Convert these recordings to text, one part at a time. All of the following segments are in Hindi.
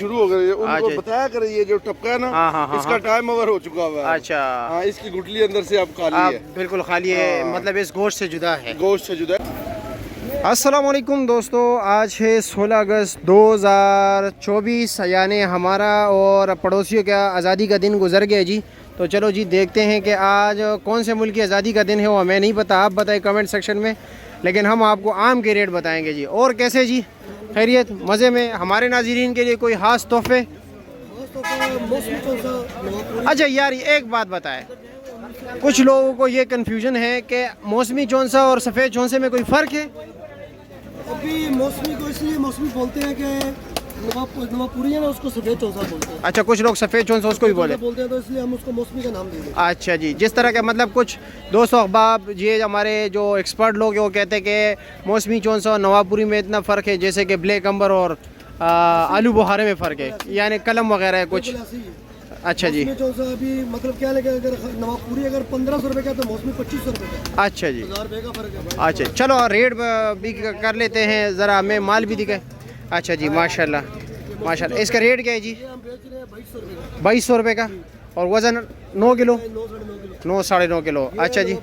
शुरू हो गए, उनको बताया करें ये जो टपका है ना, इसका टाइम ओवर हो चुका हुआ है। अच्छा हाँ, इसकी गुठली अंदर से अब खाली है, बिल्कुल खाली है, मतलब इस गोश्त से जुदा है, गोश्त से जुदा है। अस्सलाम वालेकुम दोस्तों, आज है 16 अगस्त 2024, यानी हमारा और पड़ोसियों का आज़ादी का दिन गुजर गया जी। तो चलो जी देखते हैं कि आज कौन से मुल्क की आज़ादी का दिन है, वो हमें नहीं पता, आप बताएं कमेंट सेक्शन में, लेकिन हम आपको आम के रेट बताएंगे जी। और कैसे जी, खैरियत, मज़े में? हमारे नाज़रीन के लिए कोई ख़ास तोहफे? अच्छा यार एक बात बताएं, कुछ लोगों को ये कन्फ्यूजन है कि मौसमी चौंसा और सफ़ेद चौंसे में कोई फ़र्क है? अभी मौसमी को इसलिए मौसमी बोलते हैं कि नवापुरी है ना, उसको सफ़ेद चौंसा बोलते हैं। अच्छा, कुछ लोग सफ़ेद चौंसा उसको भी बोलते हैं, तो इसलिए हम उसको मौसमी का नाम दे दें। अच्छा जी, जिस तरह का मतलब कुछ दोस्तों अहबाब, ये हमारे जो एक्सपर्ट लोग हैं वो कहते हैं कि मौसमी चौंसा और नवापुरी में इतना फ़र्क है जैसे कि ब्लैक अंबर और आलू बुखारे में फ़र्क है, यानी कलम वगैरह है कुछ। अच्छा जी, अभी मतलब क्या लगे, अगर नवापुरी अगर 1500 रुपये का तो मौसमी 2500 रुपये का। अच्छा जी, 1000 रुपये का फ़र्क है। अच्छा चलो रेट भी कर लेते हैं, ज़रा हमें माल भी दिखाए। अच्छा जी, माशाल्लाह माशाल्लाह। इसका रेट क्या है जी? हम बेच रहे हैं 2200 रुपये का। 2200 रुपये का। और वज़न 9 किलो? 9 साढ़े 9 किलो। अच्छा जी,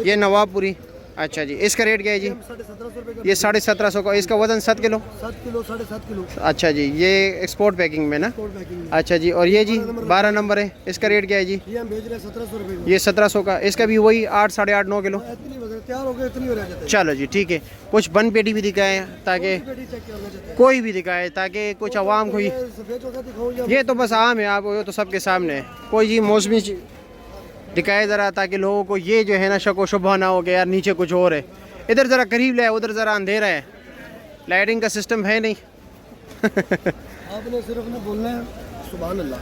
ये नवाबपुरी। अच्छा जी, इसका रेट क्या है जी? 1750 रुपये का। ये 1750 का। इसका वज़न 7 किलो? 7 kilo 7.5 kilo. अच्छा जी, ये एक्सपोर्ट पैकिंग में ना? अच्छा जी, और ये जी 12 नंबर है, इसका रेट क्या है जी? ये हम बेच रहे हैं 1700 रुपये का। ये 1700 का। इसका भी वही 8 साढ़े 8 9 किलो। तैयार हो गए, इतनी हो जाता है। चलो जी ठीक है, कुछ बन पेटी भी दिखाएं ताकि कोई भी दिखाए, ताकि कुछ आवाम को ये तो बस आम है, आप वो तो सबके सामने है। कोई जी मौसमी दिखाए ज़रा, ताकि लोगों को ये जो है ना शक व शुबा ना हो गया यार नीचे कुछ और है। इधर ज़रा करीब लाए, उधर ज़रा अंधेरा है, लाइटिंग का सिस्टम है नहीं। आपने सिर्फ ना बोलना है सुभान अल्लाह।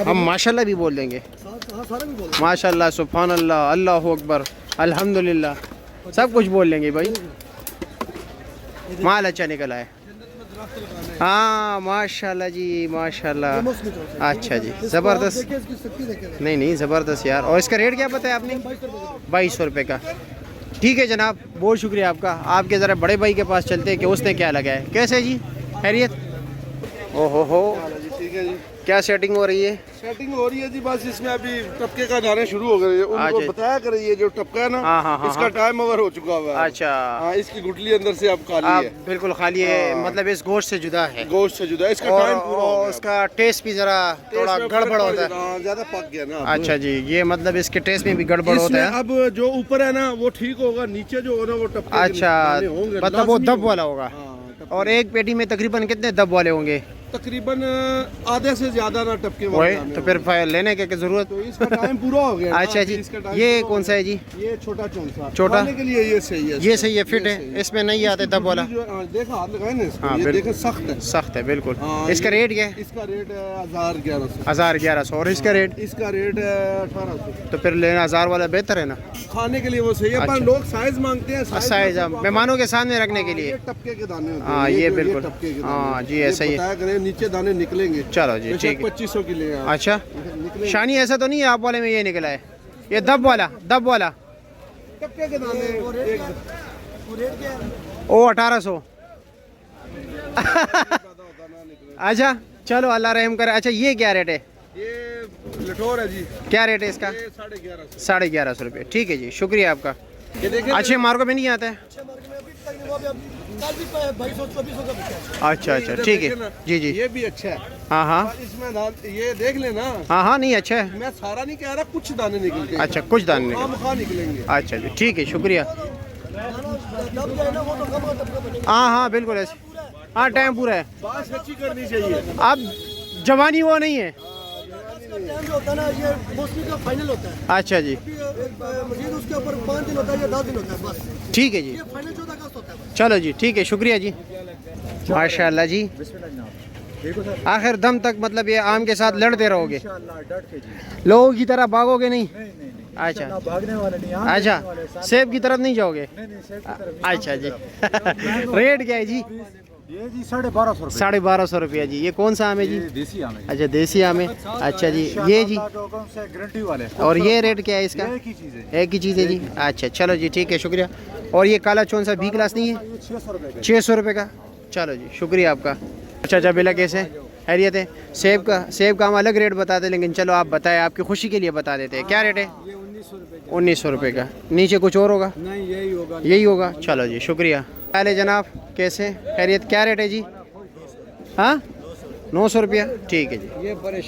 हम माशाल्लाह भी बोल देंगे, सारा भी बोल माशाल्लाह, सुभान अल्लाह, अल्लाहु अकबर, अल्हम्दुलिल्लाह, सब कुछ बोल लेंगे भाई। माल अच्छा निकला है, हाँ माशाल्लाह जी माशाल्लाह। अच्छा जी, ज़बरदस्त। नहीं ज़बरदस्त यार। और इसका रेट क्या बताया आपने? 2200 रुपये का। ठीक है जनाब, बहुत शुक्रिया आपका। आपके ज़रा बड़े भाई के पास चलते हैं कि उसने क्या लगाया। कैसे जी, खैरियत? ओहो हो, ठीक है जी, क्या सेटिंग हो रही है? सेटिंग हो रही है जी, बस इसमें अभी टपके का जाने शुरू हो गए, उनको बताया करें ये जो टपका है ना, इसका टाइम ओवर हो चुका हुआ है। अच्छा हाँ, इसकी गुठली अंदर से अब खाली है, बिल्कुल खाली है, मतलब इस गोश्त से जुदा है, गोश्त से जुदा है। इसका टाइम पूरा हो गया। उसका टेस्ट भी ज़रा थोड़ा गड़बड़ होता है, ज़्यादा पक गया ना। अच्छा जी, ये मतलब इसके टेस्ट में भी गड़बड़ होता है। अब जो ऊपर है ना वो ठीक होगा, नीचे जो होगा वो टपके अच्छा, मतलब वो दब वाला होगा। और एक पेटी में तकरीबन कितने दब वाले होंगे? तकरीबन आधे से ज्यादा ना टपके वाले। तो फिर लेने की जरूरत, तो इसका टाइम पूरा हो गया। अच्छा जी, ये कौन सा है जी? ये छोटा चौंसा, छोटा के लिए ये सही है, ये सही है, फिट है, इसमें नहीं आते दब वाला। देखा हाथ लगाए ना इसको, हाँ, ये देखो सख्त है, सख्त है बिल्कुल। इसका रेट क्या है? इसका रेट 1100। 1100। और इसका रेट? इसका रेट 1800। तो फिर लेना 1000 वाला बेहतर है ना, खाने के लिए वो सही है। पर लोग साइज मांगते हैं, साइज मेहमानों के सामने रखने के लिए। टपके के दाने होते हैं। हाँ ये बिल्कुल, हाँ जी ऐसा ही है। नीचे दाने निकलेंगे। चलो जी ठीक है, 2500 की ले। अच्छा शानी, ऐसा तो नहीं है आप वाले में ये निकला है, ये दब वाला टपके के दाने ओ 1800। अच्छा चलो अल्लाह रहम करे। अच्छा ये क्या रेट है? ये लठोर है जी। क्या रेट है इसका? 1150 रुपये। ठीक है जी, शुक्रिया आपका। अच्छे मार्को में नहीं आता है? अच्छा ठीक है जी जी। ये भी अच्छा है। हाँ हाँ, इसमें ये देख लेना। हाँ नहीं अच्छा है। मैं सारा नहीं कह रहा, कुछ दाने निकलते हैं। अच्छा कुछ दाने निकलेंगे। अच्छा जी ठीक है, शुक्रिया। हाँ बिल्कुल ऐसे, हाँ टाइम पूरा है। बात अच्छी करनी चाहिए। अब जवानी वो नहीं है। टाइम जो होता है ना, ये मौसमी का फाइनल होता है। अच्छा जी, मजीद उसके ऊपर 5 दिन होता है या 10 दिन होता है बस। ठीक है जी, ये फाइनल 14 अगस्त होता है। चलो जी ठीक है, शुक्रिया जी, माशाल्लाह जी। आखिर दम तक मतलब ये आम के साथ लड़ते रहोगे, लोगों की तरह भागोगे नहीं? अच्छा भागने वाले नहीं। अच्छा, सेब की तरफ नहीं जाओगे? अच्छा जी। रेट क्या है जी? ये जी 1250 रुपये। 1250 रुपया जी। ये कौन सा आम है जी? देसी आम है। अच्छा देसी आम है। अच्छा जी, ये जी गारंटी वाले। और ये रेट क्या है इसका? एक ही चीज़ है, एक ही चीज़ है जी। अच्छा चलो जी ठीक है, शुक्रिया। और ये काला चौन सा बी क्लास नहीं है? 600 रुपये का। चलो जी शुक्रिया आपका। अच्छा जबेला कैसे खैरियत है। सेब का हम अलग रेट बताते, लेकिन चलो आप बताएं, आपकी खुशी के लिए बता देते हैं। क्या रेट है? ये 1900 रुपये 1900 रुपये का। नीचे कुछ और होगा? नहीं, यही होगा। यही होगा। चलो जी, शुक्रिया। पहले जनाब, कैसे खैरियत? क्या रेट है जी? हाँ, 900 रुपया। ठीक है जी। ये बड़े